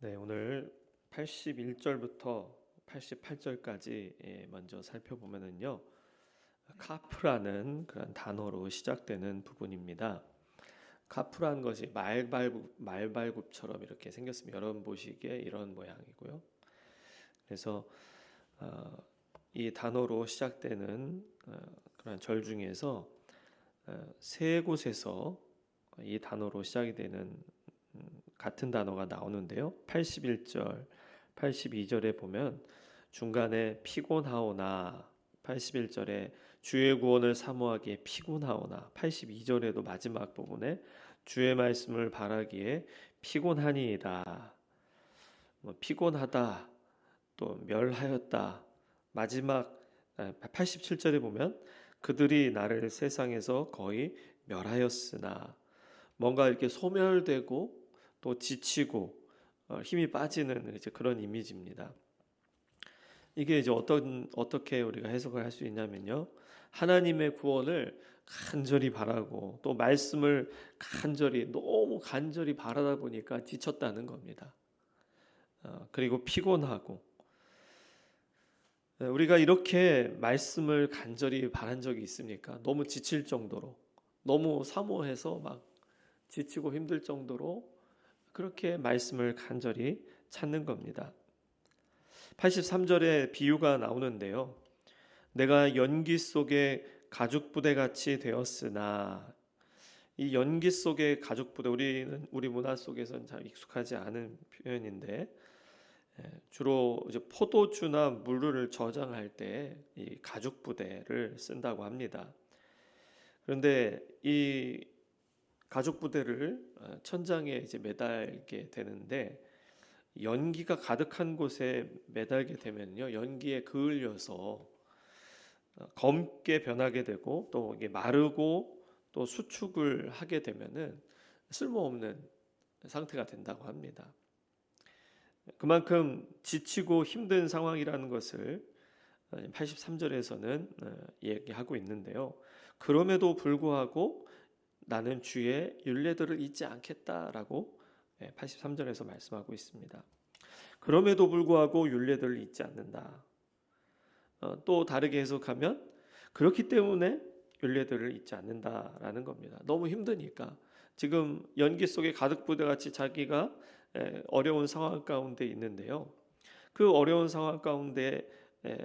네, 오늘 81절부터 88절까지 먼저 살펴보면은요. 카프라는 그런 단어로 시작되는 부분입니다. 카프라는 것이 말발굽처럼 이렇게 생겼습니다. 여러분 보시기에 이런 모양이고요. 그래서 어, 이 단어로 시작되는 그런 절 중에서 세 곳에서 이 단어로 시작이 되는 같은 단어가 나오는데요. 81절, 82절에 보면 중간에 피곤하오나, 81절에 주의 구원을 사모하기에 피곤하오나, 82절에도 마지막 부분에 주의 말씀을 바라기에 피곤하니이다. 피곤하다, 또 멸하였다. 마지막 87절에 보면 그들이 나를 세상에서 거의 멸하였으나, 뭔가 이렇게 소멸되고 또 지치고 힘이 빠지는 이제 그런 이미지입니다. 이게 이제 어떻게 우리가 해석을 할 수 있냐면요. 하나님의 구원을 간절히 바라고 또 말씀을 너무 간절히 바라다 보니까 지쳤다는 겁니다. 그리고 피곤하고, 우리가 이렇게 말씀을 간절히 바란 적이 있습니까? 너무 지칠 정도로, 너무 사모해서 막 지치고 힘들 정도로 그렇게 말씀을 간절히 찾는 겁니다. 83절에 비유가 나오는데요. 내가 연기 속에 가죽부대 같이 되었으나, 이 연기 속의 가죽부대, 우리 문화 속에서는 잘 익숙하지 않은 표현인데, 주로 이제 포도주나 물을 저장할 때 이 가죽부대를 쓴다고 합니다. 그런데 이 가죽부대를 천장에 이제 매달게 되는데, 연기가 가득한 곳에 매달게 되면요, 연기에 그을려서 검게 변하게 되고, 또 이게 마르고 또 수축을 하게 되면은 쓸모없는 상태가 된다고 합니다. 그만큼 지치고 힘든 상황이라는 것을 83절에서는 얘기하고 있는데요. 그럼에도 불구하고 나는 주의 율례들을 잊지 않겠다라고 83절에서 말씀하고 있습니다. 그럼에도 불구하고 율례들을 잊지 않는다. 또 다르게 해석하면 그렇기 때문에 율례들을 잊지 않는다라는 겁니다. 너무 힘드니까. 지금 연기 속에 가득 부대같이 자기가 어려운 상황 가운데 있는데요. 그 어려운 상황 가운데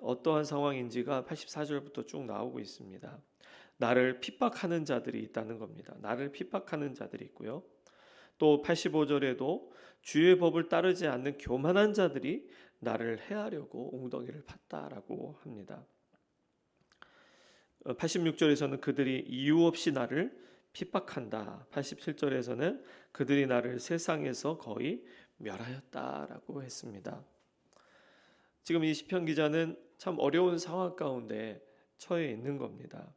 어떠한 상황인지가 84절부터 쭉 나오고 있습니다. 나를 핍박하는 자들이 있다는 겁니다. 나를 핍박하는 자들이 있고요. 또 85절에도 주의 법을 따르지 않는 교만한 자들이 나를 해하려고 웅덩이를 팠다라고 합니다. 86절에서는 그들이 이유 없이 나를 핍박한다. 87절에서는 그들이 나를 세상에서 거의 멸하였다라고 했습니다. 지금 이 시편 기자는 참 어려운 상황 가운데 처해 있는 겁니다.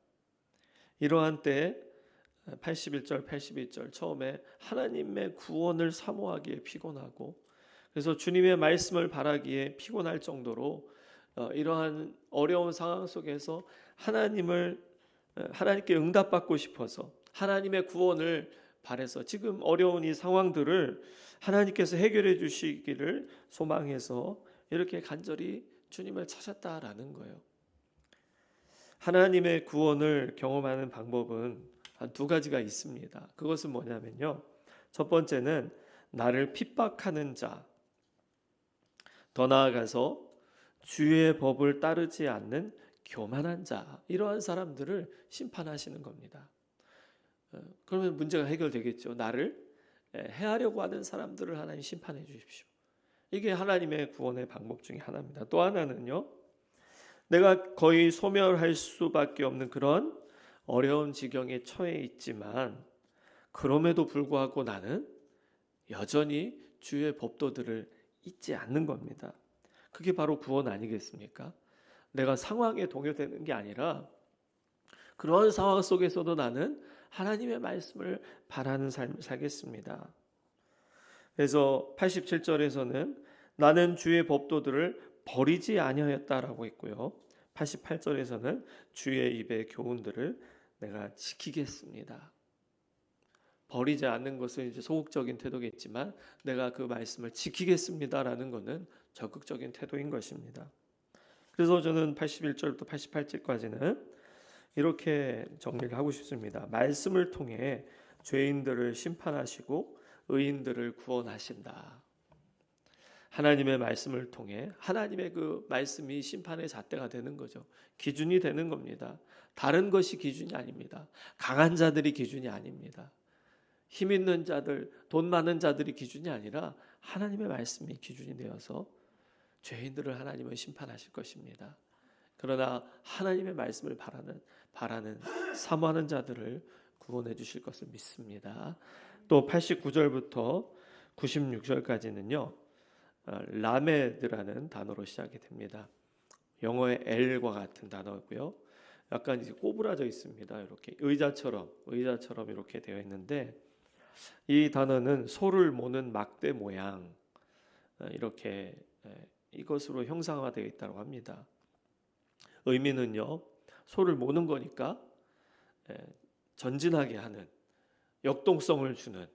이러한 때 81절, 82절 처음에 하나님의 구원을 사모하기에 피곤하고, 그래서 주님의 말씀을 바라기에 피곤할 정도로 이러한 어려운 상황 속에서 하나님께 응답받고 싶어서 하나님의 구원을 바라서 지금 어려운 이 상황들을 하나님께서 해결해 주시기를 소망해서 이렇게 간절히 주님을 찾았다라는 거예요. 하나님의 구원을 경험하는 방법은 한 두 가지가 있습니다. 그것은 뭐냐면요. 첫 번째는 나를 핍박하는 자, 더 나아가서 주의 법을 따르지 않는 교만한 자, 이러한 사람들을 심판하시는 겁니다. 그러면 문제가 해결되겠죠. 나를 해하려고 하는 사람들을 하나님 심판해 주십시오. 이게 하나님의 구원의 방법 중에 하나입니다. 또 하나는요. 내가 거의 소멸할 수밖에 없는 그런 어려운 지경에 처해 있지만 그럼에도 불구하고 나는 여전히 주의 법도들을 잊지 않는 겁니다. 그게 바로 구원 아니겠습니까? 내가 상황에 동요되는 게 아니라 그런 상황 속에서도 나는 하나님의 말씀을 바라는 삶을 살겠습니다. 그래서 87절에서는 나는 주의 법도들을 버리지 아니하였다라고 했고요. 88절에서는 주의 입의 교훈들을 내가 지키겠습니다. 버리지 않는 것은 이제 소극적인 태도겠지만 내가 그 말씀을 지키겠습니다라는 것은 적극적인 태도인 것입니다. 그래서 저는 81절부터 88절까지는 이렇게 정리를 하고 싶습니다. 말씀을 통해 죄인들을 심판하시고 의인들을 구원하신다. 하나님의 말씀을 통해 하나님의 그 말씀이 심판의 잣대가 되는 거죠. 기준이 되는 겁니다. 다른 것이 기준이 아닙니다. 강한 자들이 기준이 아닙니다. 힘 있는 자들, 돈 많은 자들이 기준이 아니라 하나님의 말씀이 기준이 되어서 죄인들을 하나님은 심판하실 것입니다. 그러나 하나님의 말씀을 바라는 사모하는 자들을 구원해 주실 것을 믿습니다. 또 89절부터 96절까지는요. 라메드라는 단어로 시작이 됩니다. 영어의 L과 같은 단어고요. 약간 이제 꼬부라져 있습니다. 이렇게 의자처럼 이렇게 되어 있는데 이 단어는 소를 모는 막대 모양 이렇게 이것으로 형상화되어 있다고 합니다. 의미는요. 소를 모는 거니까 전진하게 하는 역동성을 주는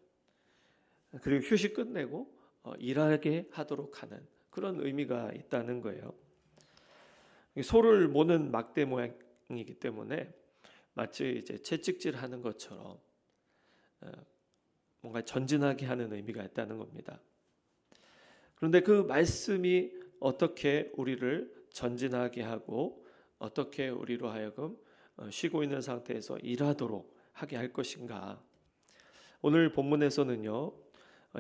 그리고 휴식 끝내고 일하게 하도록 하는 그런 의미가 있다는 거예요. 소를 모는 막대 모양이기 때문에 마치 이제 채찍질하는 것처럼 뭔가 전진하게 하는 의미가 있다는 겁니다. 그런데 그 말씀이 어떻게 우리를 전진하게 하고 어떻게 우리로 하여금 쉬고 있는 상태에서 일하도록 하게 할 것인가? 오늘 본문에서는요.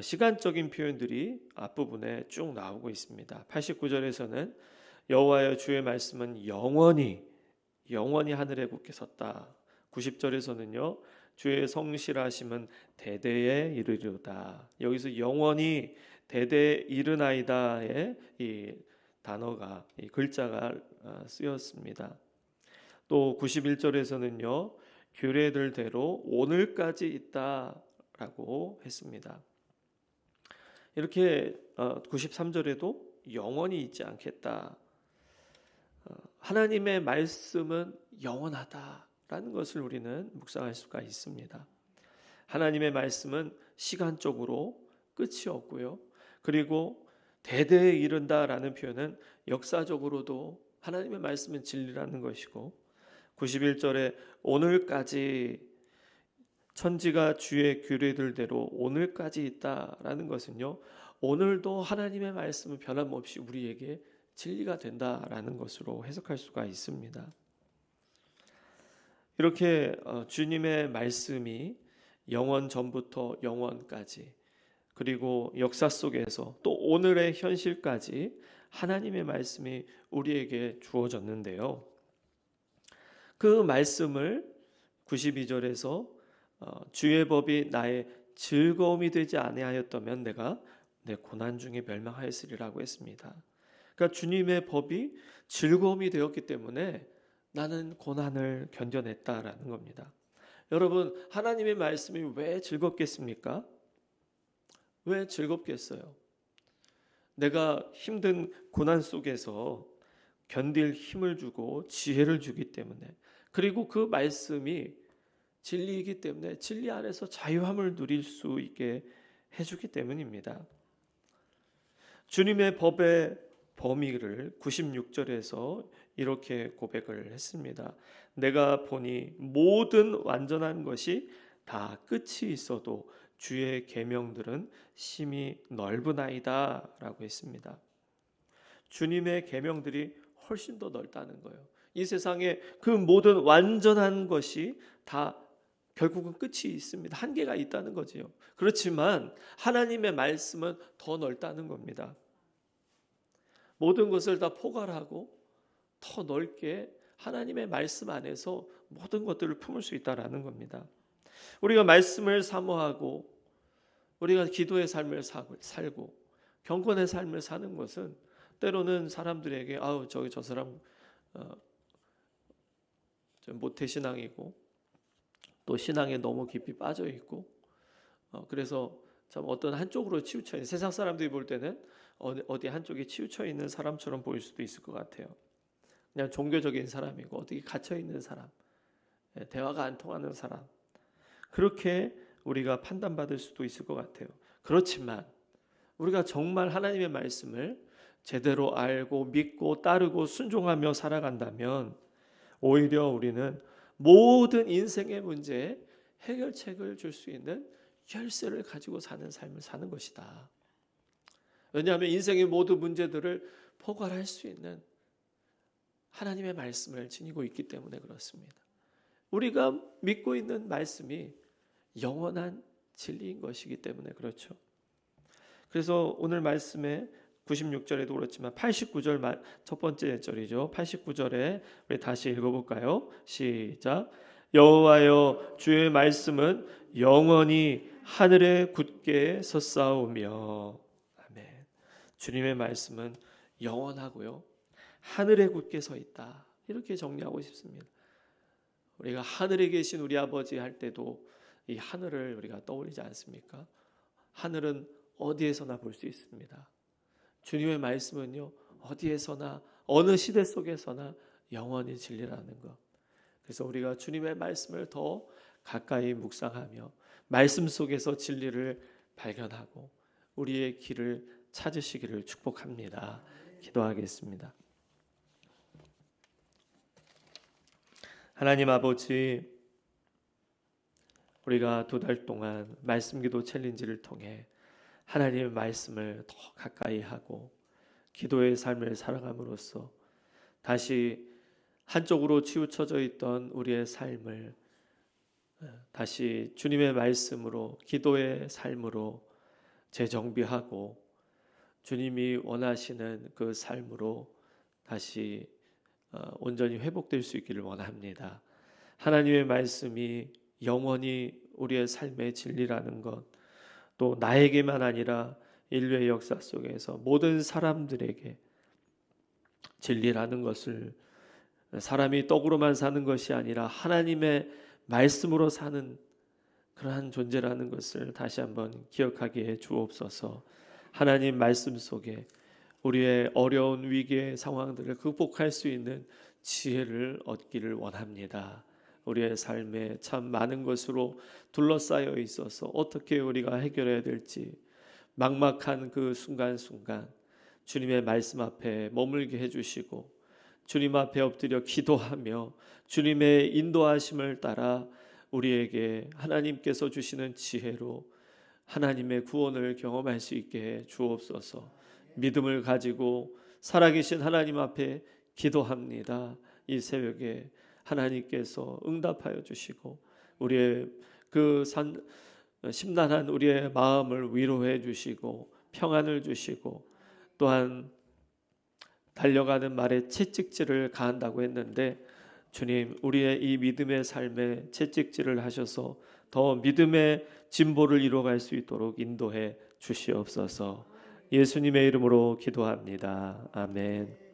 시간적인 표현들이 앞부분에 쭉 나오고 있습니다. 89절에서는 여호와여 주의 말씀은 영원히 하늘에 굳게 섰다. 90절에서는요. 주의 성실하심은 대대에 이르리로다. 여기서 영원히 대대에 이르나이다의 이 단어가 이 글자가 쓰였습니다. 또 91절에서는요. 규례들대로 오늘까지 있다라고 했습니다. 이렇게 93절에도 영원히 있지 않겠다. 하나님의 말씀은 영원하다라는 것을 우리는 묵상할 수가 있습니다. 하나님의 말씀은 시간적으로 끝이 없고요. 그리고 대대에 이른다라는 표현은 역사적으로도 하나님의 말씀은 진리라는 것이고 91절에 오늘까지 천지가 주의 규례들대로 오늘까지 있다라는 것은요. 오늘도 하나님의 말씀은 변함없이 우리에게 진리가 된다라는 것으로 해석할 수가 있습니다. 이렇게 주님의 말씀이 영원 전부터 영원까지 그리고 역사 속에서 또 오늘의 현실까지 하나님의 말씀이 우리에게 주어졌는데요. 그 말씀을 92절에서 주의 법이 나의 즐거움이 되지 아니하였다면 내가 내 고난 중에 멸망하였으리라고 했습니다. 그러니까 주님의 법이 즐거움이 되었기 때문에 나는 고난을 견뎌냈다라는 겁니다. 여러분, 하나님의 말씀이 왜 즐겁겠습니까? 왜 즐겁겠어요? 내가 힘든 고난 속에서 견딜 힘을 주고 지혜를 주기 때문에 그리고 그 말씀이 진리이기 때문에 진리 안에서 자유함을 누릴 수 있게 해주기 때문입니다. 주님의 법의 범위를 96절에서 이렇게 고백을 했습니다. 내가 보니 모든 완전한 것이 다 끝이 있어도 주의 계명들은 심히 넓으나이다 라고 했습니다. 주님의 계명들이 훨씬 더 넓다는 거예요. 이 세상에 그 모든 완전한 것이 다 결국은 끝이 있습니다. 한계가 있다는 거지요. 그렇지만 하나님의 말씀은 더 넓다는 겁니다. 모든 것을 다 포괄하고 더 넓게 하나님의 말씀 안에서 모든 것들을 품을 수 있다라는 겁니다. 우리가 말씀을 사모하고 우리가 기도의 삶을 살고 경건의 삶을 사는 것은 때로는 사람들에게 저 사람 모태신앙이고 또 신앙에 너무 깊이 빠져 있고 그래서 참 어떤 한쪽으로 치우쳐 있는 세상 사람들이 볼 때는 어디 한쪽에 치우쳐 있는 사람처럼 보일 수도 있을 것 같아요. 그냥 종교적인 사람이고 어디 갇혀 있는 사람, 대화가 안 통하는 사람 그렇게 우리가 판단받을 수도 있을 것 같아요. 그렇지만 우리가 정말 하나님의 말씀을 제대로 알고 믿고 따르고 순종하며 살아간다면 오히려 우리는 모든 인생의 문제에 해결책을 줄 수 있는 열쇠를 가지고 사는 삶을 사는 것이다. 왜냐하면 인생의 모든 문제들을 포괄할 수 있는 하나님의 말씀을 지니고 있기 때문에 그렇습니다. 우리가 믿고 있는 말씀이 영원한 진리인 것이기 때문에 그렇죠. 그래서 오늘 말씀에 96절에도 그렇지만 89절 첫 번째 절이죠. 89절에 우리 다시 읽어볼까요? 시작. 여호와여 주의 말씀은 영원히 하늘에 굳게 섰사오며. 아멘. 주님의 말씀은 영원하고요, 하늘에 굳게 서 있다. 이렇게 정리하고 싶습니다. 우리가 하늘에 계신 우리 아버지 할 때도 이 하늘을 우리가 떠올리지 않습니까? 하늘은 어디에서나 볼 수 있습니다. 주님의 말씀은요, 어디에서나 어느 시대 속에서나 영원히 진리라는 것. 그래서 우리가 주님의 말씀을 더 가까이 묵상하며 말씀 속에서 진리를 발견하고 우리의 길을 찾으시기를 축복합니다. 기도하겠습니다. 하나님 아버지, 우리가 2달 동안 말씀 기도 챌린지를 통해 하나님의 말씀을 더 가까이 하고 기도의 삶을 살아감으로써 다시 한쪽으로 치우쳐져 있던 우리의 삶을 다시 주님의 말씀으로, 기도의 삶으로 재정비하고 주님이 원하시는 그 삶으로 다시 온전히 회복될 수 있기를 원합니다. 하나님의 말씀이 영원히 우리의 삶의 진리라는 것, 또 나에게만 아니라 인류의 역사 속에서 모든 사람들에게 진리라는 것을, 사람이 떡으로만 사는 것이 아니라 하나님의 말씀으로 사는 그러한 존재라는 것을 다시 한번 기억하게 해 주옵소서. 하나님 말씀 속에 우리의 어려운 위기의 상황들을 극복할 수 있는 지혜를 얻기를 원합니다. 우리의 삶에 참 많은 것으로 둘러싸여 있어서 어떻게 우리가 해결해야 될지 막막한 그 순간순간 주님의 말씀 앞에 머물게 해주시고 주님 앞에 엎드려 기도하며 주님의 인도하심을 따라 우리에게 하나님께서 주시는 지혜로 하나님의 구원을 경험할 수 있게 해 주옵소서. 믿음을 가지고 살아계신 하나님 앞에 기도합니다. 이 새벽에 하나님께서 응답하여 주시고 우리의 그 심란한 우리의 마음을 위로해 주시고 평안을 주시고, 또한 달려가는 말에 채찍질을 가한다고 했는데 주님, 우리의 이 믿음의 삶에 채찍질을 하셔서 더 믿음의 진보를 이루어갈 수 있도록 인도해 주시옵소서. 예수님의 이름으로 기도합니다. 아멘.